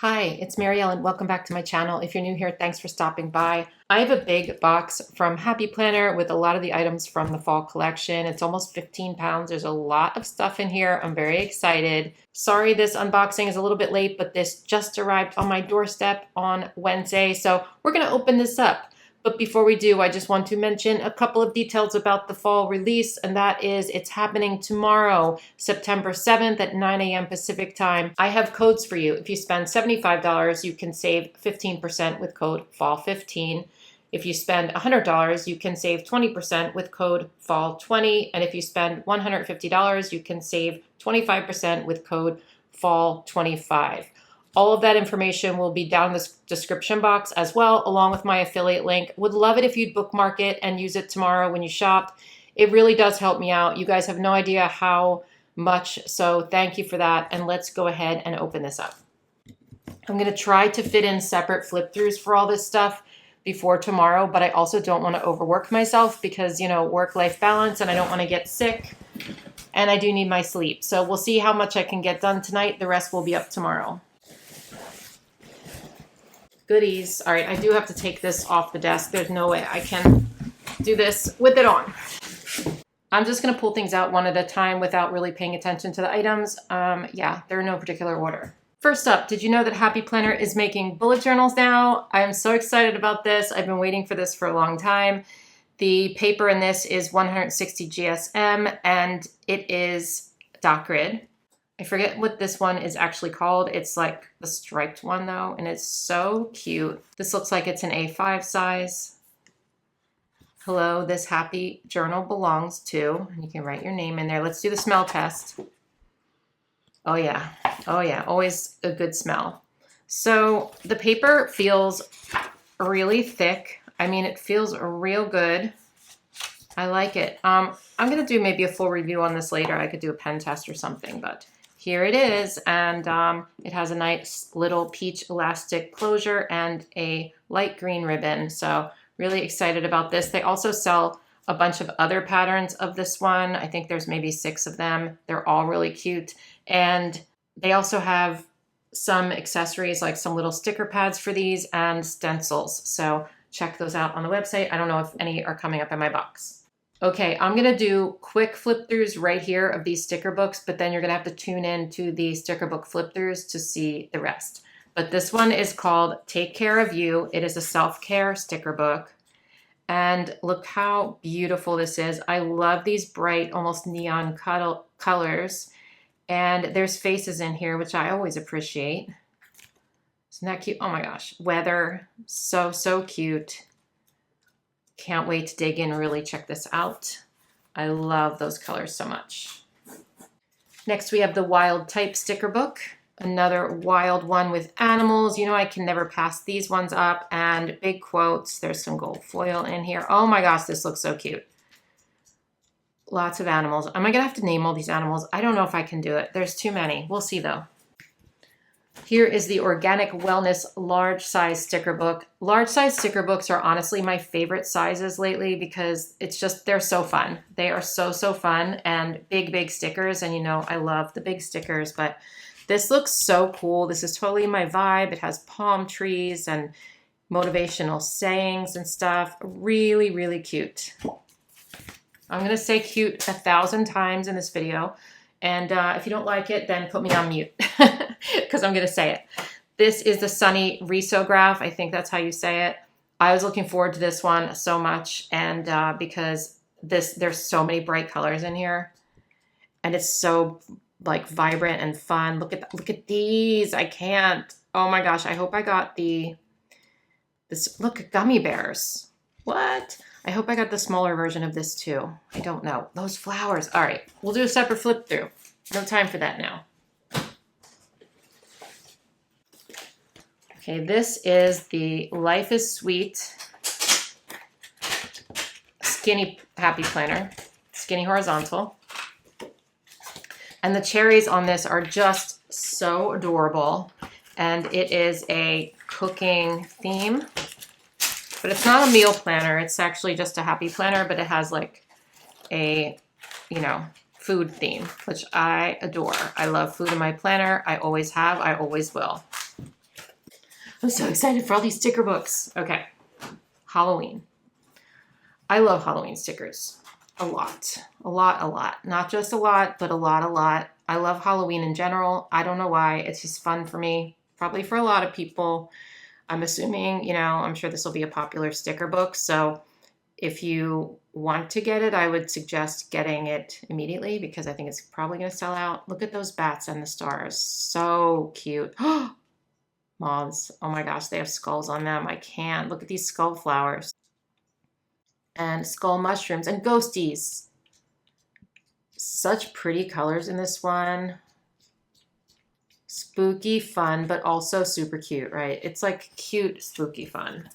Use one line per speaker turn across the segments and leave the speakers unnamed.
Hi, it's Marielle and welcome back to my channel. If you're new here, thanks for stopping by. I have a big box from Happy Planner with a lot of the items from the fall collection. It's almost 15 pounds. There's a lot of stuff in here. I'm very excited. Sorry this unboxing is a little bit late, but this just arrived on my doorstep on Wednesday, so we're going to open this up. But before we do, I just want to mention a couple of details about the fall release, and that is it's happening tomorrow, September 7th at 9 a.m. Pacific time. I have codes for you. If you spend $75, you can save 15% with code FALL15. If you spend $100, you can save 20% with code FALL20. And if you spend $150, you can save 25% with code FALL25. All of that information will be down in the description box as well, along with my affiliate link. Would love it if you'd bookmark it and use it tomorrow when you shop. It really does help me out. You guys have no idea how much, so thank you for that. And let's go ahead and open this up. I'm gonna try to fit in separate flip throughs for all this stuff before tomorrow, but I also don't wanna overwork myself because, you know, work-life balance, and I don't wanna get sick, and I do need my sleep. So we'll see how much I can get done tonight. The rest will be up tomorrow. Goodies. All right, I do have to take this off the desk. There's no way I can do this with it on. I'm just gonna pull things out one at a time without really paying attention to the items. Yeah, they're in no particular order. First up, did you know that Happy Planner is making bullet journals now? I'm so excited about this. I've been waiting for this for a long time. The paper in this is 160 GSM and it is dot grid. I forget what this one is actually called. It's like the striped one though, and it's so cute. This looks like it's an A5 size. Hello, this happy journal belongs to, and you can write your name in there. Let's do the smell test. Oh yeah, always a good smell. So the paper feels really thick. I mean, it feels real good. I like it. I'm gonna do maybe a full review on this later. I could do a pen test or something, but here it is, and it has a nice little peach elastic closure and a light green ribbon, so really excited about this. They also sell a bunch of other patterns of this one. I think there's maybe 6 of them. They're all really cute, and they also have some accessories like some little sticker pads for these and stencils, so check those out on the website. I don't know if any are coming up in my box. Okay, I'm gonna do quick flip throughs right here of these sticker books, but then you're gonna have to tune in to the sticker book flip throughs to see the rest. But this one is called Take Care of You. It is a self-care sticker book. And look how beautiful this is. I love these bright, almost neon colors. And there's faces in here, which I always appreciate. Isn't that cute? Oh my gosh, weather, so cute. Can't wait to dig in and really check this out. I love those colors so much. Next, we have the Wild Type sticker book. Another wild one with animals. You know, I can never pass these ones up. And big quotes. There's some gold foil in here. Oh my gosh, this looks so cute. Lots of animals. Am I gonna have to name all these animals? I don't know if I can do it. There's too many. We'll see though. Here is the Organic Wellness large size sticker book. Large size sticker books are honestly my favorite sizes lately because it's just, they're so fun. They are so fun, and big stickers. And you know, I love the big stickers, but this looks so cool. This is totally my vibe. It has palm trees and motivational sayings and stuff. Really cute. I'm gonna say cute 1,000 times in this video. And if you don't like it, then put me on mute because I'm going to say it. This is the Sunny Risograph. I think that's how you say it. I was looking forward to this one so much, and because there's so many bright colors in here, and it's so like vibrant and fun. Look at these. I can't. Oh my gosh. I hope I got look, gummy bears. What? I hope I got the smaller version of this too. I don't know. Those flowers. All right, we'll do a separate flip through. No time for that now. Okay, this is the Life is Sweet Skinny Happy Planner, Skinny Horizontal. And the cherries on this are just so adorable. And it is a cooking theme. But it's not a meal planner. It's actually just a happy planner, but it has like a, you know, food theme, which I adore. I love food in my planner. I always have. I always will. I'm so excited for all these sticker books. Okay, Halloween. I love Halloween stickers. A lot. A lot, a lot. Not just a lot, but a lot, a lot. I love Halloween in general. I don't know why. It's just fun for me. Probably for a lot of people. I'm assuming, you know, I'm sure this will be a popular sticker book. So if you want to get it, I would suggest getting it immediately because I think it's probably going to sell out. Look at those bats and the stars. So cute. Moths. Oh my gosh, they have skulls on them. I can't. Look at these skull flowers. And skull mushrooms and ghosties. Such pretty colors in this one. Spooky fun, but also super cute, right? It's like cute, spooky fun.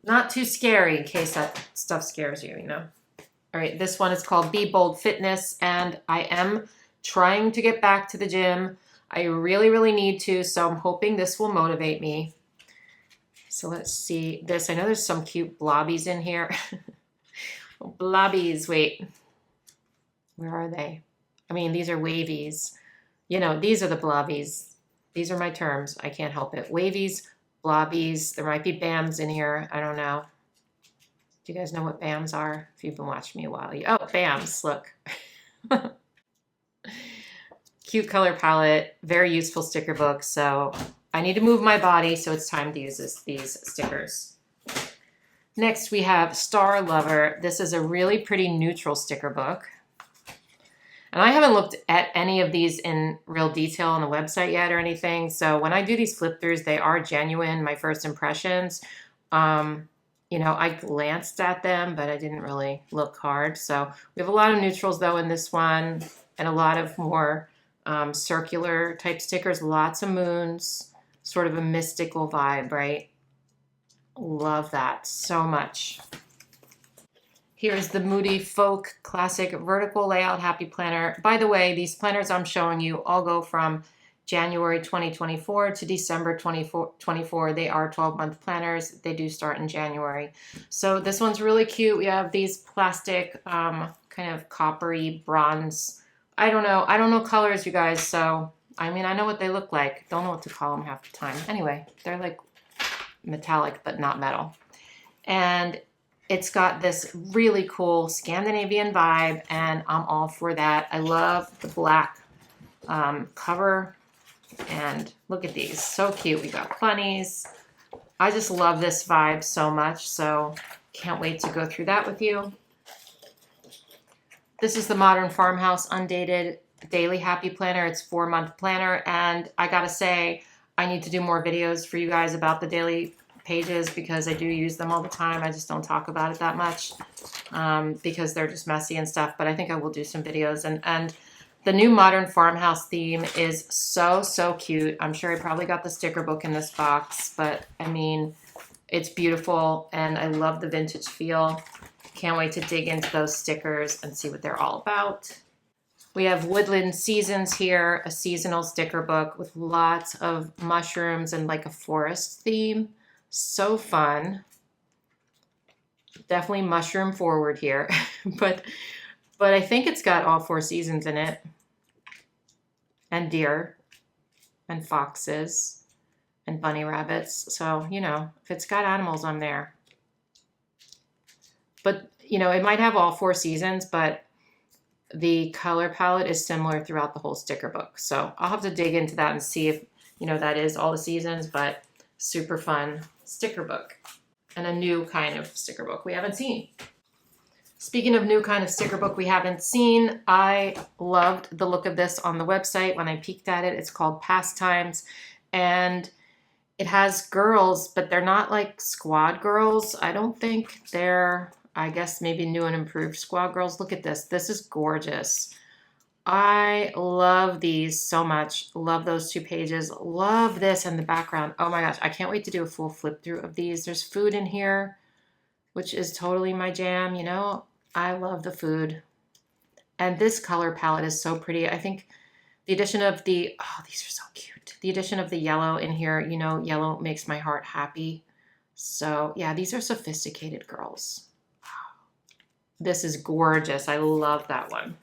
Not too scary in case that stuff scares you, you know? All right, this one is called Be Bold Fitness, and I am trying to get back to the gym. I really, really need to, so I'm hoping this will motivate me. So let's see this. I know there's some cute blobbies in here. Blobbies, wait. Where are they? I mean, these are wavies. You know, these are the blobbies. These are my terms. I can't help it. Wavies, blobbies. There might be BAMs in here. I don't know. Do you guys know what BAMs are? If you've been watching me a while. Oh, BAMs, look. Cute color palette. Very useful sticker book. So I need to move my body, so it's time to use these stickers. Next, we have Star Lover. This is a really pretty neutral sticker book. And I haven't looked at any of these in real detail on the website yet or anything. So when I do these flip throughs, they are genuine, my first impressions. You know, I glanced at them, but I didn't really look hard. So we have a lot of neutrals, though, in this one, and a lot of more circular type stickers, lots of moons, sort of a mystical vibe, right? Love that so much. Here's the Moody Folk Classic Vertical Layout Happy Planner. By the way, these planners I'm showing you all go from January 2024 to December 2024. They are 12-month planners. They do start in January. So this one's really cute. We have these plastic kind of coppery bronze. I don't know colors, you guys. So, I mean, I know what they look like. Don't know what to call them half the time. Anyway, they're like metallic, but not metal. And it's got this really cool Scandinavian vibe, and I'm all for that. I love the black cover, and look at these. So cute. We got bunnies. I just love this vibe so much, so can't wait to go through that with you. This is the Modern Farmhouse Undated Daily Happy Planner. It's 4-month planner, and I gotta say, I need to do more videos for you guys about the daily pages because I do use them all the time. I just don't talk about it that much because they're just messy and stuff, but I think I will do some videos. And the new Modern Farmhouse theme is so, so cute. I'm sure I probably got the sticker book in this box, but I mean, it's beautiful and I love the vintage feel. Can't wait to dig into those stickers and see what they're all about. We have Woodland Seasons here, a seasonal sticker book with lots of mushrooms and like a forest theme. So fun. Definitely mushroom forward here, but I think it's got all 4 seasons in it. And deer and foxes and bunny rabbits. So, you know, if it's got animals, I'm there. But, you know, it might have all 4 seasons, but the color palette is similar throughout the whole sticker book. So I'll have to dig into that and see if, you know, that is all the seasons, but super fun sticker book and a new kind of sticker book we haven't seen. Speaking of new kind of sticker book we haven't seen, I loved the look of this on the website when I peeked at it. It's called Pastimes, and it has girls, but they're not like squad girls. I don't think they're, I guess maybe new and improved squad girls. Look at this. This is gorgeous. I love these so much. Love those 2 pages. Love this in the background. Oh my gosh, I can't wait to do a full flip through of these. There's food in here, which is totally my jam. You know, I love the food. And this color palette is so pretty. I think the addition of the, oh, these are so cute. The addition of the yellow in here, you know, yellow makes my heart happy. So yeah, these are sophisticated girls. Wow. This is gorgeous. I love that one.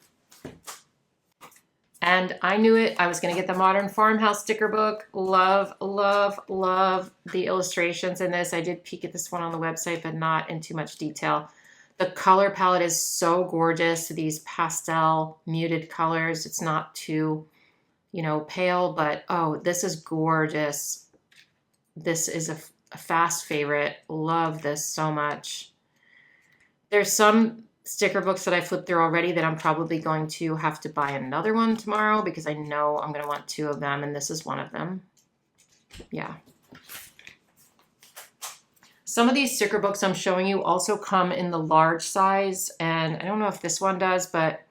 And I knew it. I was going to get the Modern Farmhouse sticker book. Love, love, love the illustrations in this. I did peek at this one on the website, but not in too much detail. The color palette is so gorgeous. These pastel muted colors. It's not too, you know, pale, but oh, this is gorgeous. This is a fast favorite. Love this so much. There's some sticker books that I flipped through already that I'm probably going to have to buy another one tomorrow because I know I'm going to want 2 of them, and this is one of them. Yeah. Some of these sticker books I'm showing you also come in the large size, and I don't know if this one does, but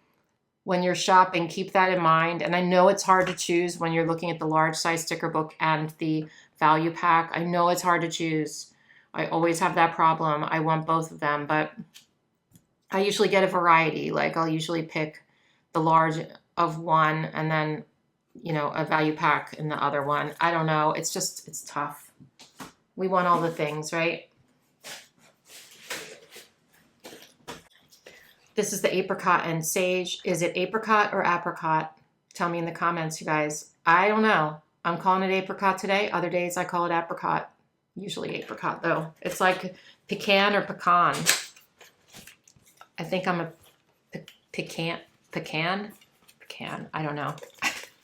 when you're shopping, keep that in mind. And I know it's hard to choose when you're looking at the large size sticker book and the value pack. I know it's hard to choose. I always have that problem. I want both of them, but I usually get a variety. Like I'll usually pick the large of one and then, you know, a value pack in the other one. I don't know. It's just, it's tough. We want all the things, right? This is the apricot and sage. Is it apricot or apricot? Tell me in the comments, you guys. I don't know. I'm calling it apricot today. Other days I call it apricot. Usually apricot though. It's like pecan or pecan. I think I'm a pecan. I don't know.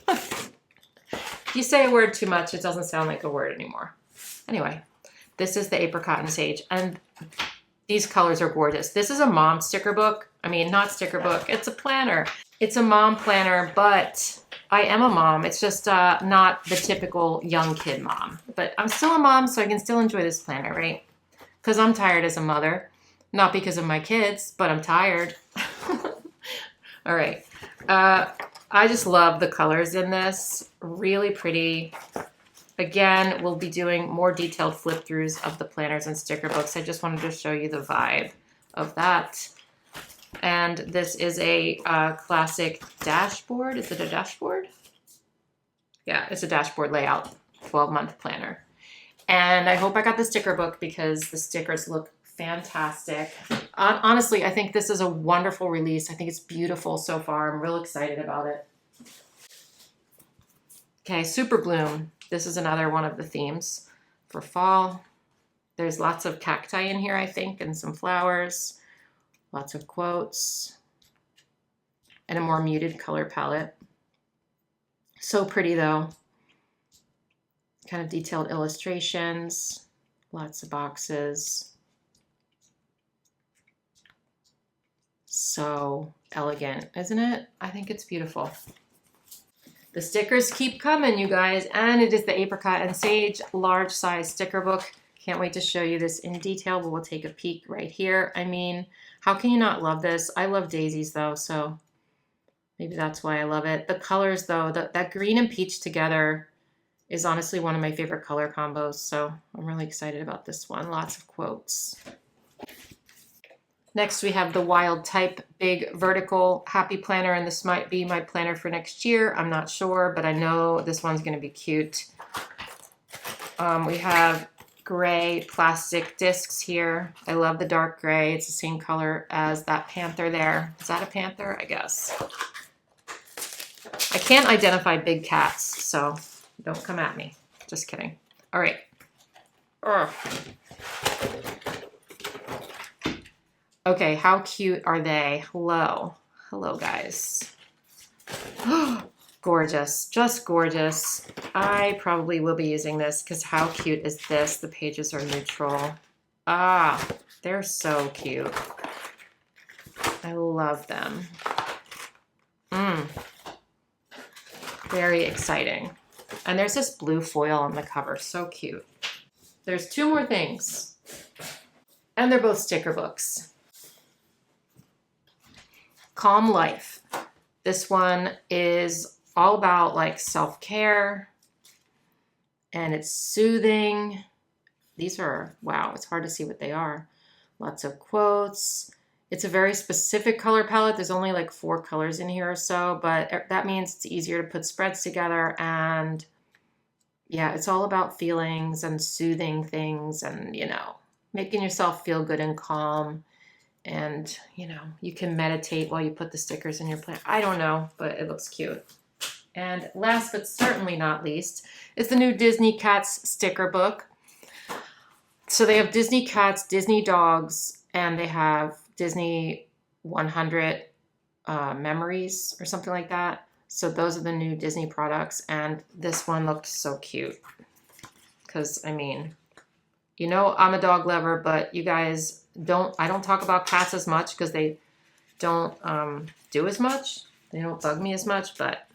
If you say a word too much, it doesn't sound like a word anymore. Anyway, this is the apricot and sage, and these colors are gorgeous. This is a mom sticker book. I mean, not sticker book. It's a planner. It's a mom planner, but I am a mom. It's just not the typical young kid mom. But I'm still a mom, so I can still enjoy this planner, right? Because I'm tired as a mother. Not because of my kids, but I'm tired. All right. I just love the colors in this. Really pretty. Again, we'll be doing more detailed flip throughs of the planners and sticker books. I just wanted to show you the vibe of that. And this is a classic dashboard. Is it a dashboard? Yeah, it's a dashboard layout, 12-month planner. And I hope I got the sticker book because the stickers look fantastic. Honestly, I think this is a wonderful release. I think it's beautiful so far. I'm real excited about it. Okay, Super Bloom. This is another one of the themes for fall. There's lots of cacti in here, I think, and some flowers. Lots of quotes. And a more muted color palette. So pretty, though. Kind of detailed illustrations. Lots of boxes. So elegant, isn't it? I think it's beautiful. The stickers keep coming, you guys, and it is the Apricot and Sage large size sticker book. Can't wait to show you this in detail, but we'll take a peek right here. I mean, how can you not love this? I love daisies though, so maybe that's why I love it. The colors though, that green and peach together is honestly one of my favorite color combos, so I'm really excited about this one. Lots of quotes. Next, we have the Wild Type Big Vertical Happy Planner, and this might be my planner for next year. I'm not sure, but I know this one's going to be cute. We have gray plastic discs here. I love the dark gray. It's the same color as that panther there. Is that a panther? I guess. I can't identify big cats, so don't come at me. Just kidding. All right. Okay, how cute are they? Hello. Hello, guys. Gorgeous. Just gorgeous. I probably will be using this because how cute is this? The pages are neutral. Ah, they're so cute. I love them. Very exciting. And there's this blue foil on the cover. So cute. There's 2 more things. And they're both sticker books. Calm Life. This one is all about like self-care and it's soothing. These are, wow, it's hard to see what they are. Lots of quotes. It's a very specific color palette. There's only like 4 colors in here or so, but that means it's easier to put spreads together. And yeah, it's all about feelings and soothing things and, you know, making yourself feel good and calm. And, you know, you can meditate while you put the stickers in your plan. I don't know, but it looks cute. And last but certainly not least is the new Disney Cats sticker book. So they have Disney Cats, Disney Dogs, and they have Disney 100 memories or something like that. So those are the new Disney products. And this one looked so cute. Because, I mean, you know I'm a dog lover, but you guys I don't talk about cats as much because they don't do as much. They don't bug me as much, but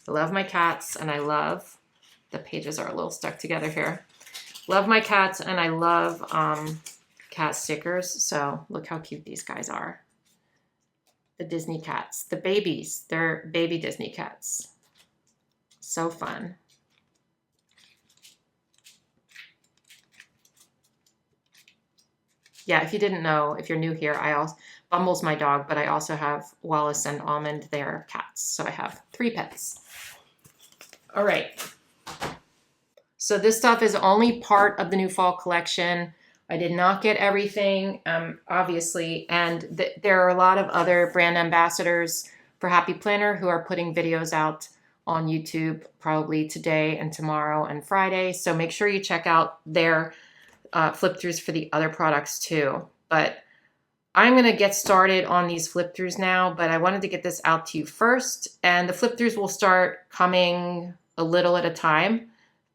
I love my cats and I love, the pages are a little stuck together here. Love my cats and I love cat stickers. So look how cute these guys are. The Disney cats, the babies, they're baby Disney cats. So fun. Yeah, if you didn't know, if you're new here, Bumble's my dog, but I also have Wallace and Almond. They're cats. So I have 3 pets. All right. So this stuff is only part of the new fall collection. I did not get everything, obviously. And there are a lot of other brand ambassadors for Happy Planner who are putting videos out on YouTube probably today and tomorrow and Friday. So make sure you check out their flip throughs for the other products too. But I'm going to get started on these flip throughs now, but I wanted to get this out to you first. And the flip throughs will start coming a little at a time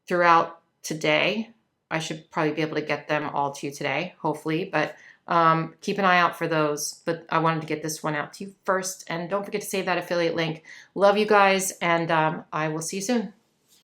throughout today. I should probably be able to get them all to you today, hopefully, but keep an eye out for those. But I wanted to get this one out to you first. And don't forget to save that affiliate link. Love you guys, and I will see you soon.